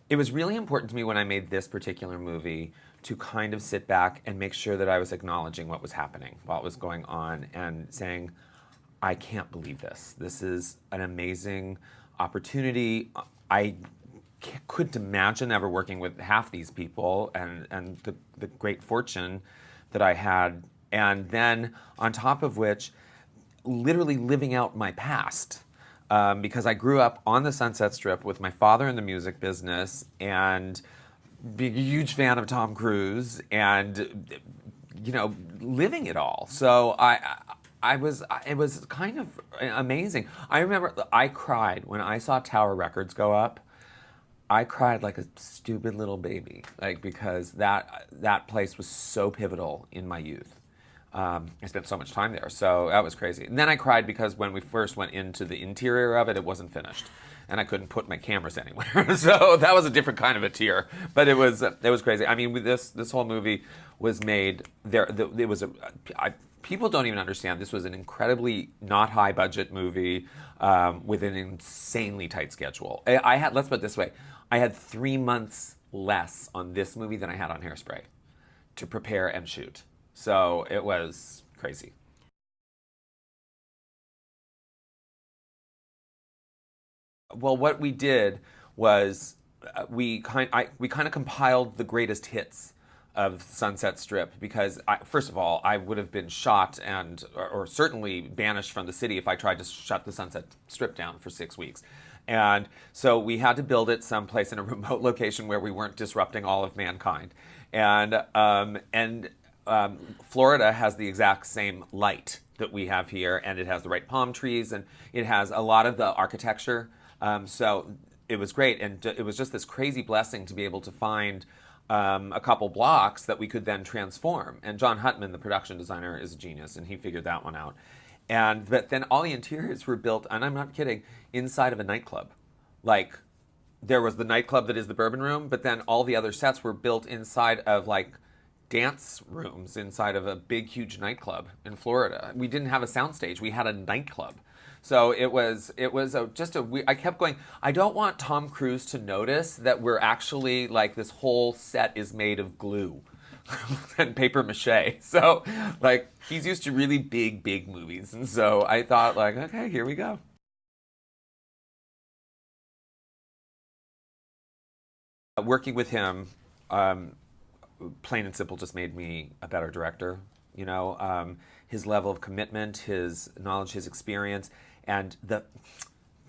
It was really important to me when I made this particular movie to kind of sit back and make sure that I was acknowledging what was happening, what was going on, and saying, I can't believe this. This is an amazing opportunity. I couldn't imagine ever working with half these people and the great fortune that I had. And then, on top of which, literally living out my past. Because I grew up on the Sunset Strip with my father in the music business and being a huge fan of Tom Cruise and, living it all. So it was kind of amazing. I remember I cried when I saw Tower Records go up. I cried like a stupid little baby, because that place was so pivotal in my youth. I spent so much time there, so that was crazy. And then I cried because when we first went into the interior of it, it wasn't finished, and I couldn't put my cameras anywhere. So that was a different kind of a tear, but it was crazy. I mean, this whole movie was made there. It was people don't even understand. This was an incredibly not high budget movie with an insanely tight schedule. Let's put it this way, I had 3 months less on this movie than I had on Hairspray to prepare and shoot. So it was crazy. Well, what we did was we kind of compiled the greatest hits of Sunset Strip because first of all, I would have been shot or certainly banished from the city if I tried to shut the Sunset Strip down for 6 weeks. And so we had to build it someplace in a remote location where we weren't disrupting all of mankind. And Florida has the exact same light that we have here, and it has the right palm trees, and it has a lot of the architecture. So it was great, and it was just this crazy blessing to be able to find a couple blocks that we could then transform. And John Huttman, the production designer, is a genius, and he figured that one out. But then all the interiors were built, and I'm not kidding, inside of a nightclub. Like, there was the nightclub that is the Bourbon Room, but then all the other sets were built inside of dance rooms inside of a big, huge nightclub in Florida. We didn't have a soundstage; we had a nightclub. So I kept going, I don't want Tom Cruise to notice that we're actually this whole set is made of glue and paper mache. So he's used to really big movies. And so I thought okay, here we go. Working with him, plain and simple, just made me a better director. His level of commitment, his knowledge, his experience, and the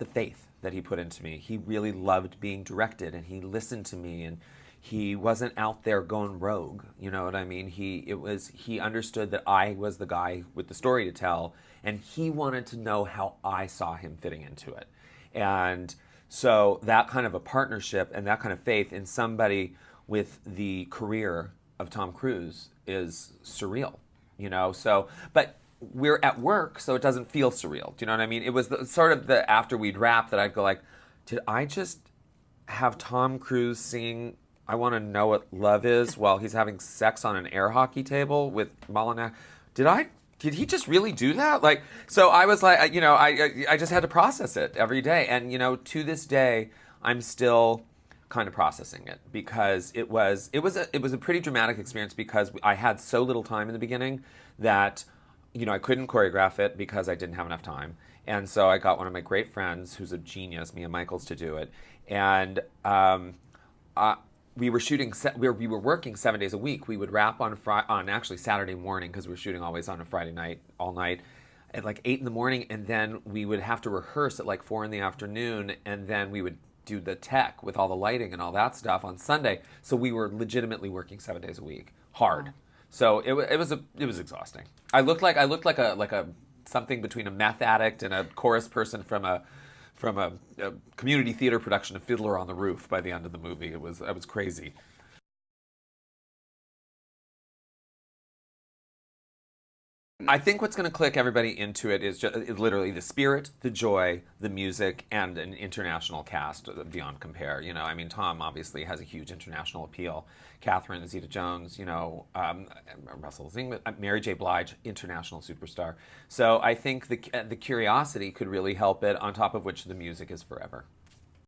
faith that he put into me. He really loved being directed, and he listened to me, and he wasn't out there going rogue. You know what I mean? He understood that I was the guy with the story to tell, and he wanted to know how I saw him fitting into it. And so that kind of a partnership and that kind of faith in somebody with the career of Tom Cruise is surreal, So, but we're at work, so it doesn't feel surreal. Do you know what I mean? It was sort of after we'd wrap that I'd go did I just have Tom Cruise singing "I Want to Know What Love Is" while he's having sex on an air hockey table with Molina? Did he just really do that? So I was I just had to process it every day, and to this day, I'm still kind of processing it because it was a pretty dramatic experience because I had so little time in the beginning that I couldn't choreograph it because I didn't have enough time, and so I got one of my great friends who's a genius, Mia Michaels, to do it, and we were working 7 days a week. We would wrap on actually Saturday morning because we were shooting always on a Friday night all night at 8 in the morning, and then we would have to rehearse at 4 in the afternoon, and then we would do the tech with all the lighting and all that stuff on Sunday. So we were legitimately working 7 days a week, hard. So it was exhausting. I looked like a something between a meth addict and a chorus person from a community theater production of Fiddler on the Roof by the end of the movie. I was crazy. I think what's going to click everybody into it is just literally the spirit, the joy, the music, and an international cast beyond compare. I mean, Tom obviously has a huge international appeal. Catherine Zeta-Jones, Russell Zingman, Mary J. Blige, international superstar. So I think the curiosity could really help it, on top of which the music is forever.